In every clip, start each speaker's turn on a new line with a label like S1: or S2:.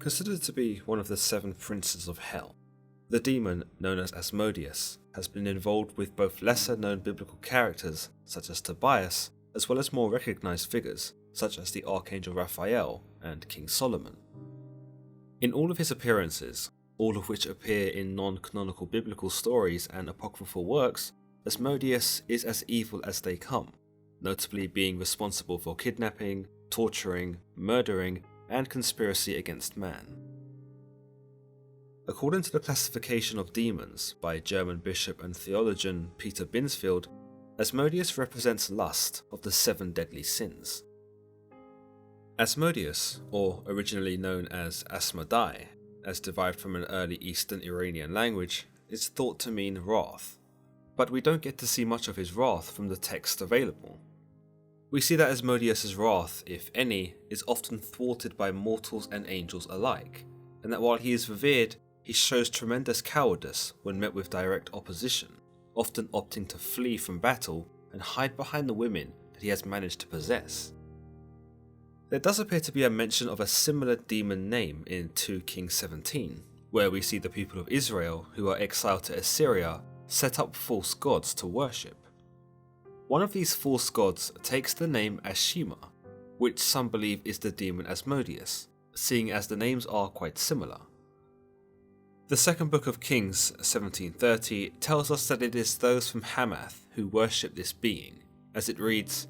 S1: Considered to be one of the 7 princes of hell, the demon known as Asmodeus has been involved with both lesser known biblical characters such as Tobias, as well as more recognised figures such as the Archangel Raphael and King Solomon. In all of his appearances, all of which appear in non-canonical biblical stories and apocryphal works, Asmodeus is as evil as they come, notably being responsible for kidnapping, torturing, murdering, and conspiracy against man. According to the classification of demons by German bishop and theologian Peter Binsfeld, Asmodeus represents lust of the 7 deadly sins. Asmodeus, or originally known as Asmodai, as derived from an early Eastern Iranian language, is thought to mean wrath, but we don't get to see much of his wrath from the text available. We see that Asmodeus' wrath, if any, is often thwarted by mortals and angels alike, and that while he is revered, he shows tremendous cowardice when met with direct opposition, often opting to flee from battle and hide behind the women that he has managed to possess. There does appear to be a mention of a similar demon name in 2 Kings 17, where we see the people of Israel who are exiled to Assyria set up false gods to worship. One of these false gods takes the name Ashima, which some believe is the demon Asmodeus, seeing as the names are quite similar. The second book of Kings 17:30 tells us that it is those from Hamath who worship this being, as it reads,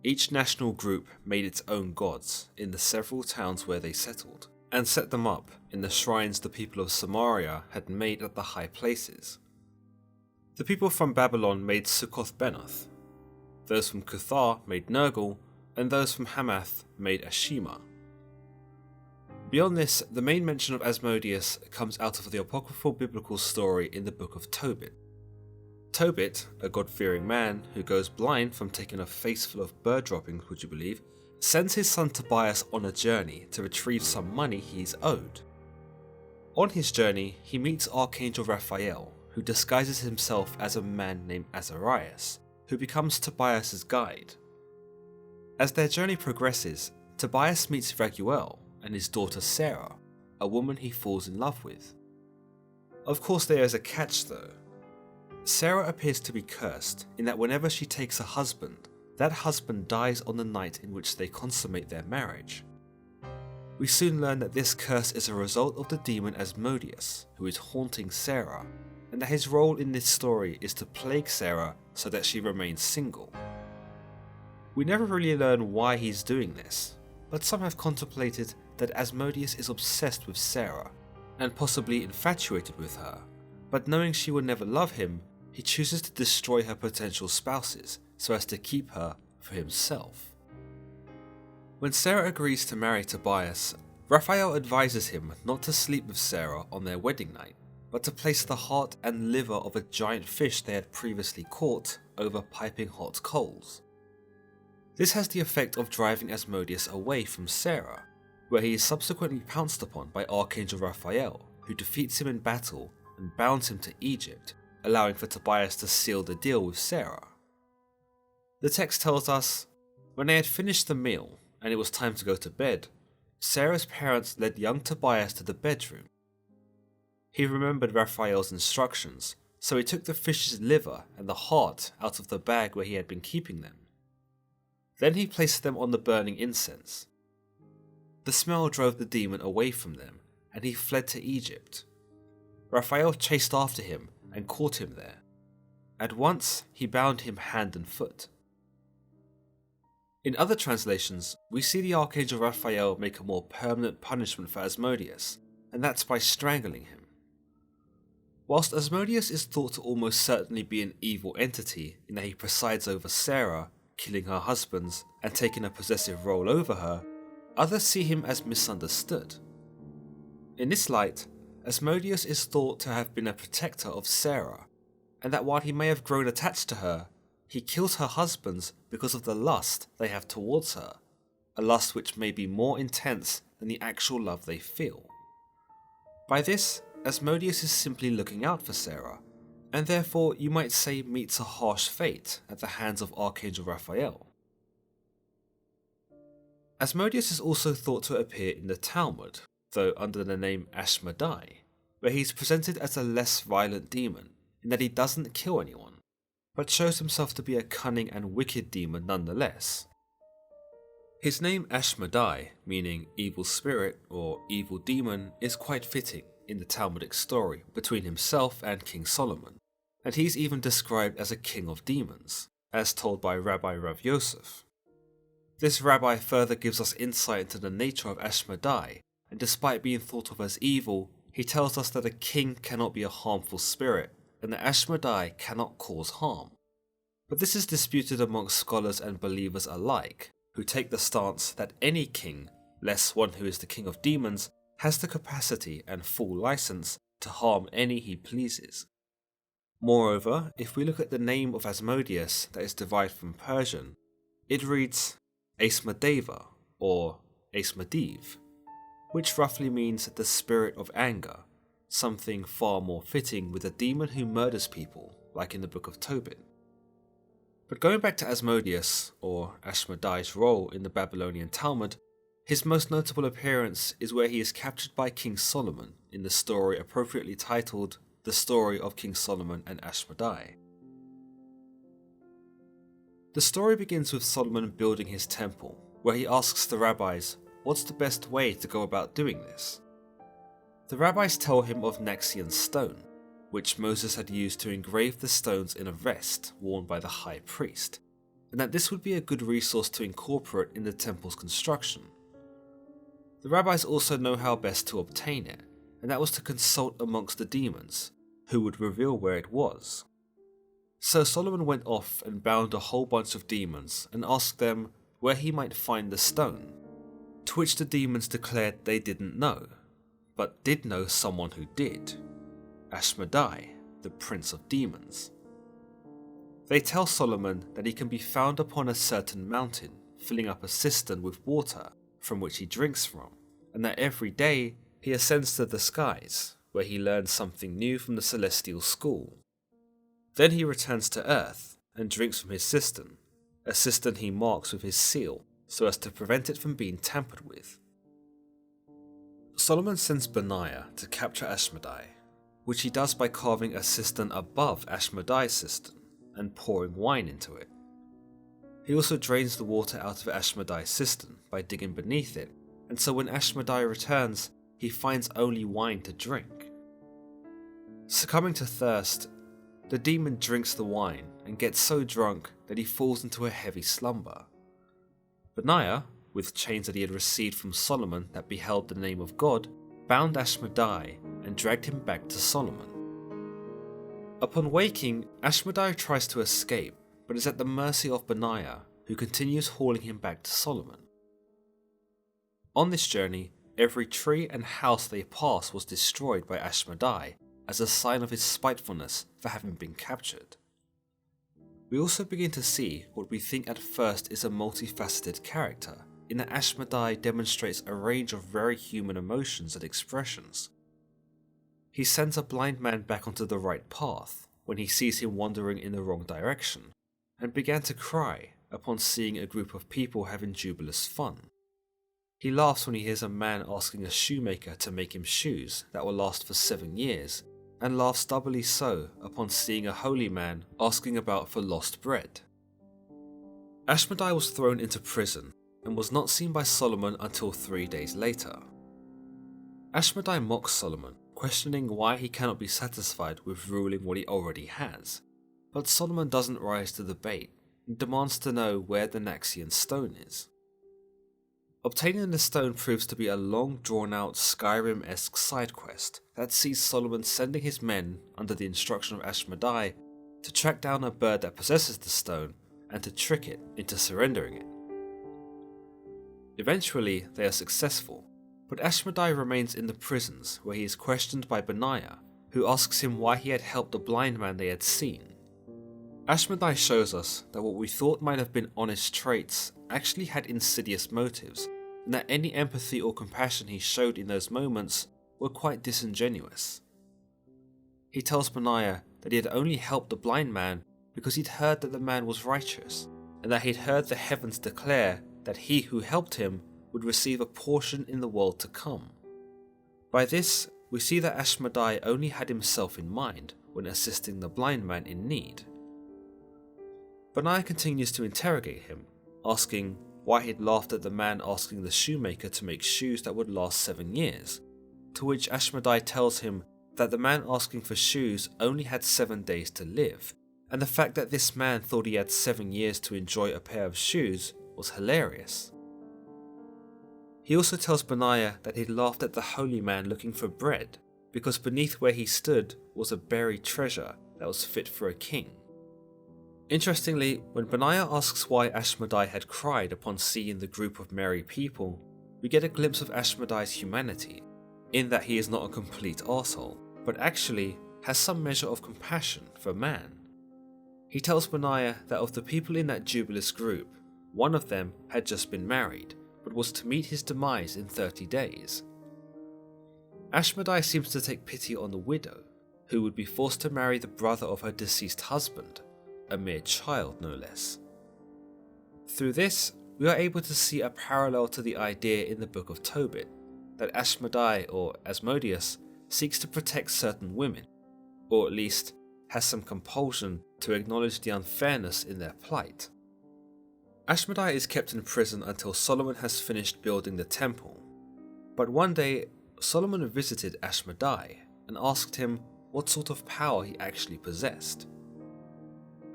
S1: "Each national group made its own gods in the several towns where they settled, and set them up in the shrines the people of Samaria had made at the high places. The people from Babylon made Succoth-Benoth, those from Cuthah made Nergal, and those from Hamath made Ashima." Beyond this, the main mention of Asmodeus comes out of the apocryphal biblical story in the book of Tobit. Tobit, a God-fearing man who goes blind from taking a face full of bird droppings, would you believe, sends his son Tobias on a journey to retrieve some money he is owed. On his journey, he meets Archangel Raphael, who disguises himself as a man named Azarias, who becomes Tobias' guide. As their journey progresses, Tobias meets Raguel and his daughter Sarah, a woman he falls in love with. Of course there is a catch though. Sarah appears to be cursed in that whenever she takes a husband, that husband dies on the night in which they consummate their marriage. We soon learn that this curse is a result of the demon Asmodeus, who is haunting Sarah, and that his role in this story is to plague Sarah so that she remains single. We never really learn why he's doing this, but some have contemplated that Asmodeus is obsessed with Sarah, and possibly infatuated with her, but knowing she would never love him, he chooses to destroy her potential spouses so as to keep her for himself. When Sarah agrees to marry Tobias, Raphael advises him not to sleep with Sarah on their wedding night, but to place the heart and liver of a giant fish they had previously caught over piping hot coals. This has the effect of driving Asmodeus away from Sarah, where he is subsequently pounced upon by Archangel Raphael, who defeats him in battle and bounds him to Egypt, allowing for Tobias to seal the deal with Sarah. The text tells us, when they had finished the meal and it was time to go to bed, Sarah's parents led young Tobias to the bedroom. He remembered Raphael's instructions, so he took the fish's liver and the heart out of the bag where he had been keeping them. Then he placed them on the burning incense. The smell drove the demon away from them, and he fled to Egypt. Raphael chased after him and caught him there. At once he bound him hand and foot. In other translations, we see the Archangel Raphael make a more permanent punishment for Asmodeus, and that's by strangling him. Whilst Asmodeus is thought to almost certainly be an evil entity in that he presides over Sarah, killing her husbands and taking a possessive role over her, others see him as misunderstood. In this light, Asmodeus is thought to have been a protector of Sarah, and that while he may have grown attached to her, he kills her husbands because of the lust they have towards her, a lust which may be more intense than the actual love they feel. By this, Asmodeus is simply looking out for Sarah, and therefore you might say meets a harsh fate at the hands of Archangel Raphael. Asmodeus is also thought to appear in the Talmud, though under the name Asmodeus, where he's presented as a less violent demon in that he doesn't kill anyone, but shows himself to be a cunning and wicked demon nonetheless. His name Asmodeus, meaning evil spirit or evil demon, is quite fitting in the Talmudic story between himself and King Solomon, and he's even described as a king of demons, as told by Rabbi Rav Yosef. This rabbi further gives us insight into the nature of Asmodeus, and despite being thought of as evil, he tells us that a king cannot be a harmful spirit, and that Asmodeus cannot cause harm. But this is disputed amongst scholars and believers alike, who take the stance that any king, less one who is the king of demons, has the capacity and full license to harm any he pleases. Moreover, if we look at the name of Asmodeus that is derived from Persian, it reads Asmodeva or Asmodiv, which roughly means the spirit of anger, something far more fitting with a demon who murders people, like in the Book of Tobit. But going back to Asmodeus, or Asmodeus' role in the Babylonian Talmud, his most notable appearance is where he is captured by King Solomon in the story appropriately titled The Story of King Solomon and Asmodeus. The story begins with Solomon building his temple, where he asks the rabbis what's the best way to go about doing this. The rabbis tell him of Naxian stone, which Moses had used to engrave the stones in a vest worn by the high priest, and that this would be a good resource to incorporate in the temple's construction. The rabbis also know how best to obtain it, and that was to consult amongst the demons, who would reveal where it was. So Solomon went off and bound a whole bunch of demons and asked them where he might find the stone, to which the demons declared they didn't know, but did know someone who did. Asmodeus, the prince of demons. They tell Solomon that he can be found upon a certain mountain, filling up a cistern with water from which he drinks from, and that every day he ascends to the skies, where he learns something new from the celestial school. Then he returns to earth and drinks from his cistern, a cistern he marks with his seal so as to prevent it from being tampered with. Solomon sends Benaiah to capture Asmodeus, which he does by carving a cistern above Asmodeus' cistern and pouring wine into it. He also drains the water out of Asmodeus' cistern by digging beneath it, and so when Asmodeus returns, he finds only wine to drink. Succumbing to thirst, the demon drinks the wine and gets so drunk that he falls into a heavy slumber. Benaiah, with chains that he had received from Solomon that beheld the name of God, bound Asmodeus and dragged him back to Solomon. Upon waking, Asmodeus tries to escape, but is at the mercy of Benaiah, who continues hauling him back to Solomon. On this journey, every tree and house they pass was destroyed by Asmodeus as a sign of his spitefulness for having been captured. We also begin to see what we think at first is a multifaceted character, in that Asmodeus demonstrates a range of very human emotions and expressions. He sends a blind man back onto the right path when he sees him wandering in the wrong direction, and began to cry upon seeing a group of people having jubilous fun. He laughs when he hears a man asking a shoemaker to make him shoes that will last for 7 years, and laughs doubly so upon seeing a holy man asking about for lost bread. Asmodeus was thrown into prison and was not seen by Solomon until 3 days later. Asmodeus mocks Solomon, questioning why he cannot be satisfied with ruling what he already has, but Solomon doesn't rise to the bait and demands to know where the Naxian stone is. Obtaining the stone proves to be a long drawn-out Skyrim-esque side quest that sees Solomon sending his men, under the instruction of Asmodeus, to track down a bird that possesses the stone and to trick it into surrendering it. Eventually, they are successful, but Asmodeus remains in the prisons where he is questioned by Benaiah, who asks him why he had helped the blind man they had seen. Asmodeus shows us that what we thought might have been honest traits actually had insidious motives, and that any empathy or compassion he showed in those moments were quite disingenuous. He tells Benaiah that he had only helped the blind man because he'd heard that the man was righteous, and that he'd heard the heavens declare that he who helped him would receive a portion in the world to come. By this, we see that Asmodai only had himself in mind when assisting the blind man in need. Benaiah continues to interrogate him, asking why he'd laughed at the man asking the shoemaker to make shoes that would last 7 years, to which Asmodai tells him that the man asking for shoes only had 7 days to live, and the fact that this man thought he had 7 years to enjoy a pair of shoes was hilarious. He also tells Benaiah that he'd laughed at the holy man looking for bread, because beneath where he stood was a buried treasure that was fit for a king. Interestingly, when Benaiah asks why Asmodai had cried upon seeing the group of merry people, we get a glimpse of Asmodai's humanity, in that he is not a complete arsehole, but actually has some measure of compassion for man. He tells Benaiah that of the people in that jubilous group, one of them had just been married, but was to meet his demise in 30 days. Asmodai seems to take pity on the widow, who would be forced to marry the brother of her deceased husband, a mere child no less. Through this, we are able to see a parallel to the idea in the Book of Tobit, that Asmodai or Asmodeus seeks to protect certain women, or at least has some compulsion to acknowledge the unfairness in their plight. Asmodai is kept in prison until Solomon has finished building the temple, but one day Solomon visited Asmodai and asked him what sort of power he actually possessed.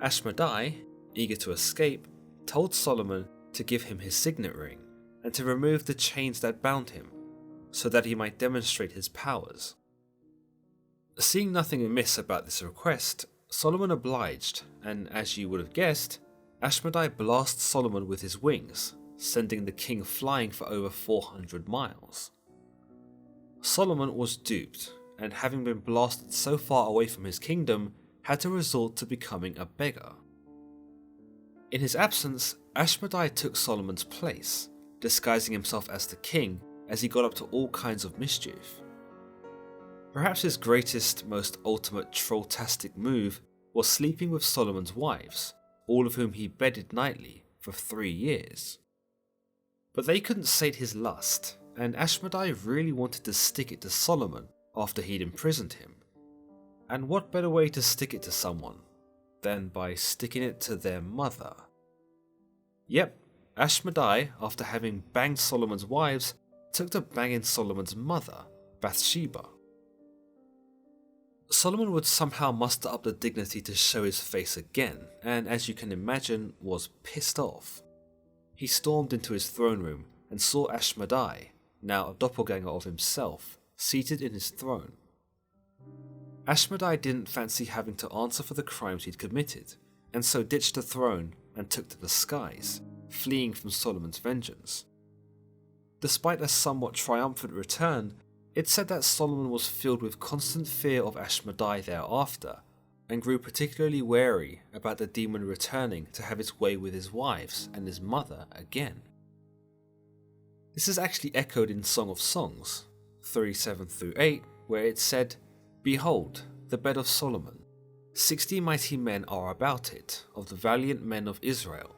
S1: Asmodai, eager to escape, told Solomon to give him his signet ring and to remove the chains that bound him, so that he might demonstrate his powers. Seeing nothing amiss about this request, Solomon obliged, and as you would have guessed, Asmodai blasts Solomon with his wings, sending the king flying for over 400 miles. Solomon was duped, and having been blasted so far away from his kingdom, had to resort to becoming a beggar. In his absence, Asmodai took Solomon's place, disguising himself as the king as he got up to all kinds of mischief. Perhaps his greatest, most ultimate trolltastic move was sleeping with Solomon's wives, all of whom he bedded nightly for 3 years. But they couldn't sate his lust, and Asmodai really wanted to stick it to Solomon after he'd imprisoned him. And what better way to stick it to someone than by sticking it to their mother? Yep, Asmodai, after having banged Solomon's wives, took to banging Solomon's mother, Bathsheba. Solomon would somehow muster up the dignity to show his face again, and as you can imagine, was pissed off. He stormed into his throne room and saw Asmodai, now a doppelganger of himself, seated in his throne. Asmodai didn't fancy having to answer for the crimes he'd committed, and so ditched the throne and took to the skies, fleeing from Solomon's vengeance. Despite a somewhat triumphant return, it's said that Solomon was filled with constant fear of Asmodai thereafter, and grew particularly wary about the demon returning to have its way with his wives and his mother again. This is actually echoed in Song of Songs 37-8, where it said, "Behold, the bed of Solomon. 60 mighty men are about it, of the valiant men of Israel.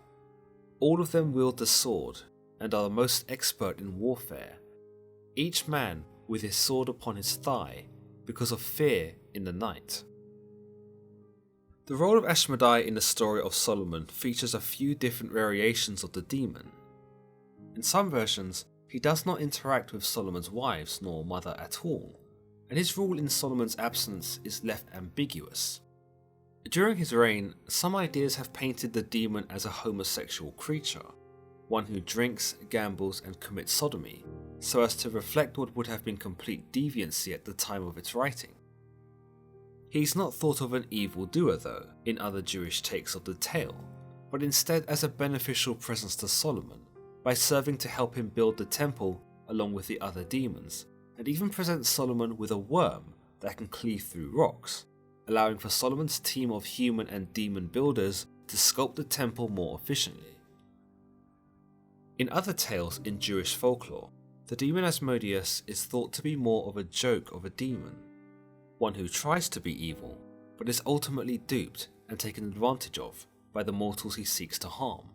S1: All of them wield the sword, and are the most expert in warfare. Each man with his sword upon his thigh, because of fear in the night." The role of Asmodai in the story of Solomon features a few different variations of the demon. In some versions, he does not interact with Solomon's wives nor mother at all, and his rule in Solomon's absence is left ambiguous. During his reign, some ideas have painted the demon as a homosexual creature, one who drinks, gambles, and commits sodomy, so as to reflect what would have been complete deviancy at the time of its writing. He's not thought of an evildoer though, in other Jewish takes of the tale, but instead as a beneficial presence to Solomon, by serving to help him build the temple along with the other demons, and even presents Solomon with a worm that can cleave through rocks, allowing for Solomon's team of human and demon builders to sculpt the temple more efficiently. In other tales in Jewish folklore, the demon Asmodeus is thought to be more of a joke of a demon, one who tries to be evil, but is ultimately duped and taken advantage of by the mortals he seeks to harm.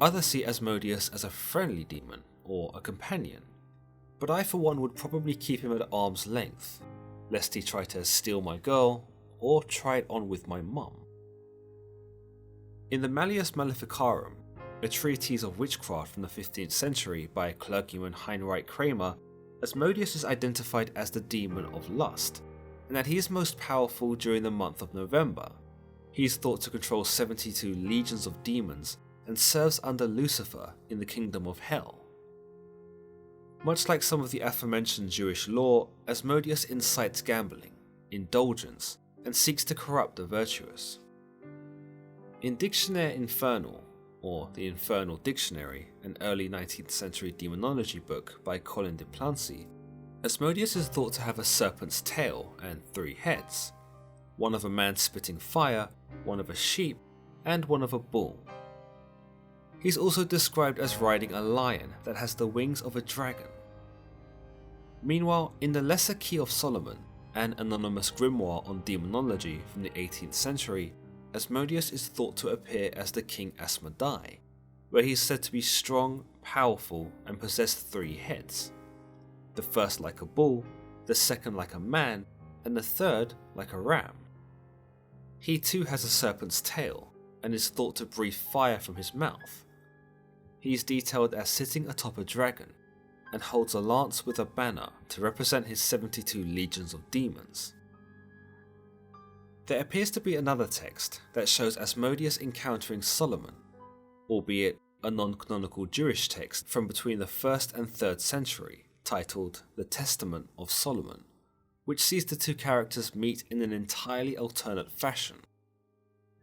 S1: Others see Asmodeus as a friendly demon, or a companion, but I for one would probably keep him at arm's length, lest he try to steal my girl or try it on with my mum. In the Malleus Maleficarum, a treatise of witchcraft from the 15th century by clergyman Heinrich Kramer, Asmodeus is identified as the demon of lust, and that he is most powerful during the month of November. He is thought to control 72 legions of demons and serves under Lucifer in the kingdom of hell. Much like some of the aforementioned Jewish law, Asmodeus incites gambling, indulgence, and seeks to corrupt the virtuous. In Dictionnaire Infernal, or the Infernal Dictionary, an early 19th century demonology book by Colin de Plancy, Asmodeus is thought to have a serpent's tail and 3 heads, one of a man spitting fire, one of a sheep, and one of a bull. He's also described as riding a lion that has the wings of a dragon. Meanwhile, in the Lesser Key of Solomon, an anonymous grimoire on demonology from the 18th century, Asmodeus is thought to appear as the king Asmodai, where he is said to be strong, powerful, and possess 3 heads. The first like a bull, the second like a man, and the third like a ram. He too has a serpent's tail, and is thought to breathe fire from his mouth. He is detailed as sitting atop a dragon, and holds a lance with a banner to represent his 72 legions of demons. There appears to be another text that shows Asmodeus encountering Solomon, albeit a non-canonical Jewish text from between the 1st and 3rd century, titled The Testament of Solomon, which sees the 2 characters meet in an entirely alternate fashion.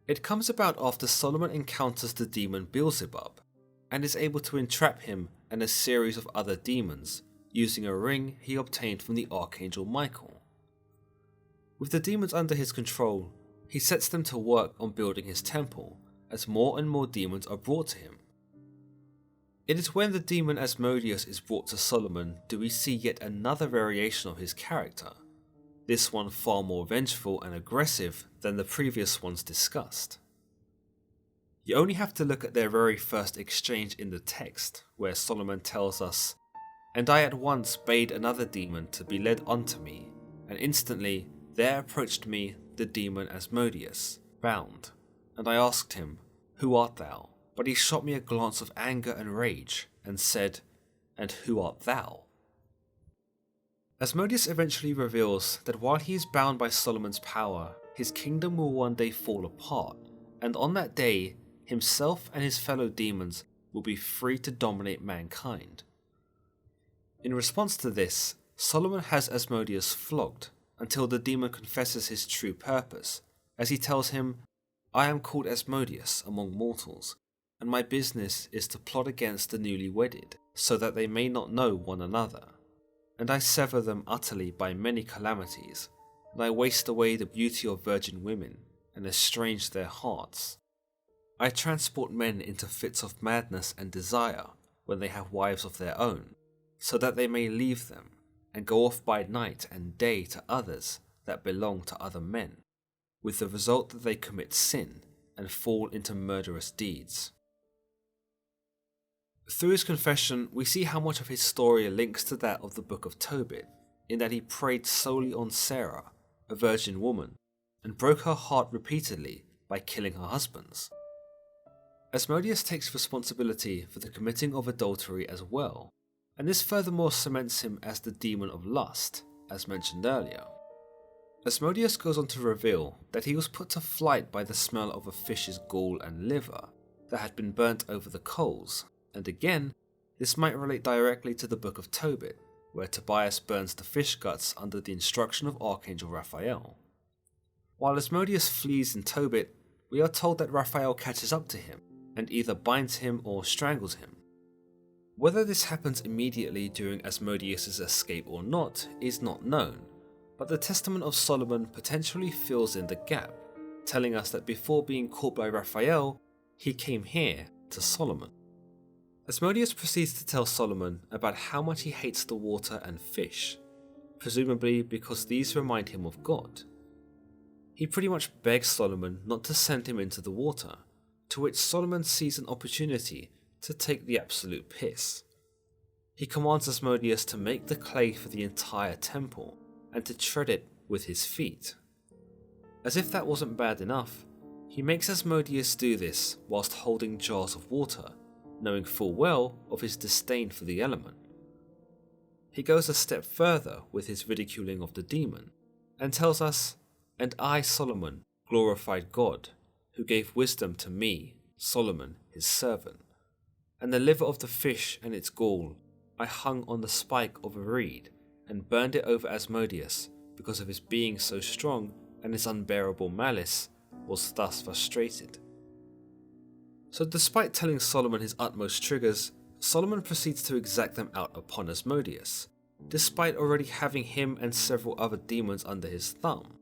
S1: It comes about after Solomon encounters the demon Beelzebub, and is able to entrap him and a series of other demons, using a ring he obtained from the Archangel Michael. With the demons under his control, he sets them to work on building his temple, as more and more demons are brought to him. It is when the demon Asmodeus is brought to Solomon do we see yet another variation of his character, this one far more vengeful and aggressive than the previous ones discussed. You only have to look at their very first exchange in the text, where Solomon tells us, "And I at once bade another demon to be led unto me, and instantly there approached me the demon Asmodeus, bound, and I asked him, Who art thou? But he shot me a glance of anger and rage, and said, And who art thou?" Asmodeus eventually reveals that while he is bound by Solomon's power, his kingdom will one day fall apart, and on that day, himself and his fellow demons will be free to dominate mankind. In response to this, Solomon has Asmodeus flogged until the demon confesses his true purpose, as he tells him, "I am called Asmodeus among mortals, and my business is to plot against the newly wedded, so that they may not know one another. And I sever them utterly by many calamities, and I waste away the beauty of virgin women, and estrange their hearts. I transport men into fits of madness and desire when they have wives of their own, so that they may leave them, and go off by night and day to others that belong to other men, with the result that they commit sin and fall into murderous deeds." Through his confession, we see how much of his story links to that of the Book of Tobit, in that he preyed solely on Sarah, a virgin woman, and broke her heart repeatedly by killing her husbands. Asmodeus takes responsibility for the committing of adultery as well, and this furthermore cements him as the demon of lust, as mentioned earlier. Asmodeus goes on to reveal that he was put to flight by the smell of a fish's gall and liver that had been burnt over the coals, and again, this might relate directly to the Book of Tobit, where Tobias burns the fish guts under the instruction of Archangel Raphael. While Asmodeus flees in Tobit, we are told that Raphael catches up to him, and either binds him or strangles him. Whether this happens immediately during Asmodeus' escape or not is not known, but the Testament of Solomon potentially fills in the gap, telling us that before being caught by Raphael, he came here to Solomon. Asmodeus proceeds to tell Solomon about how much he hates the water and fish, presumably because these remind him of God. He pretty much begs Solomon not to send him into the water, to which Solomon sees an opportunity to take the absolute piss. He commands Asmodeus to make the clay for the entire temple and to tread it with his feet. As if that wasn't bad enough, he makes Asmodeus do this whilst holding jars of water, knowing full well of his disdain for the element. He goes a step further with his ridiculing of the demon, and tells us, "And I, Solomon, glorified God, who gave wisdom to me, Solomon, his servant. And the liver of the fish and its gall I hung on the spike of a reed, and burned it over Asmodeus, because of his being so strong and his unbearable malice was thus frustrated." So despite telling Solomon his utmost triggers, Solomon proceeds to exact them out upon Asmodeus, despite already having him and several other demons under his thumb.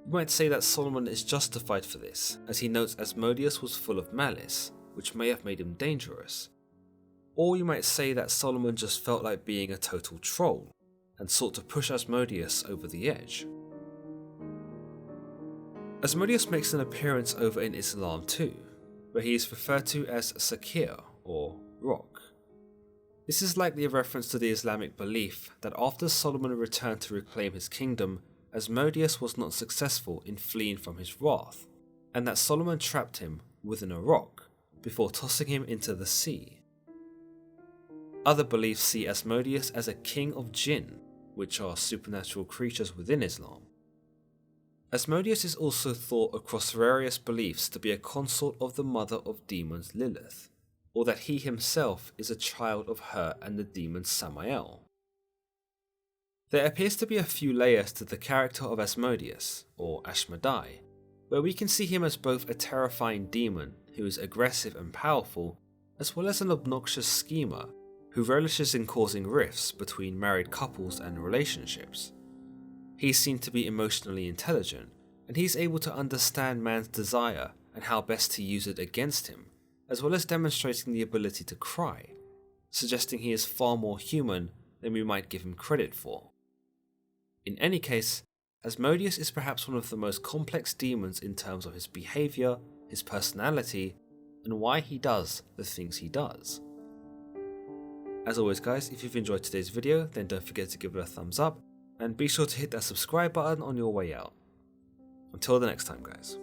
S1: You might say that Solomon is justified for this, as he notes Asmodeus was full of malice, which may have made him dangerous. Or you might say that Solomon just felt like being a total troll, and sought to push Asmodeus over the edge. Asmodeus makes an appearance over in Islam too, where he is referred to as Sakir, or rock. This is likely a reference to the Islamic belief that after Solomon returned to reclaim his kingdom, Asmodeus was not successful in fleeing from his wrath, and that Solomon trapped him within a rock before tossing him into the sea. Other beliefs see Asmodeus as a king of jinn, which are supernatural creatures within Islam. Asmodeus is also thought across various beliefs to be a consort of the mother of demons Lilith, or that he himself is a child of her and the demon Samael. There appears to be a few layers to the character of Asmodeus, or Asmodai, where we can see him as both a terrifying demon who is aggressive and powerful, as well as an obnoxious schemer who relishes in causing rifts between married couples and relationships. He's seen to be emotionally intelligent, and he's able to understand man's desire and how best to use it against him, as well as demonstrating the ability to cry, suggesting he is far more human than we might give him credit for. In any case, Asmodeus is perhaps one of the most complex demons in terms of his behaviour, his personality, and why he does the things he does. As always guys, if you've enjoyed today's video, then don't forget to give it a thumbs up, and be sure to hit that subscribe button on your way out. Until the next time guys.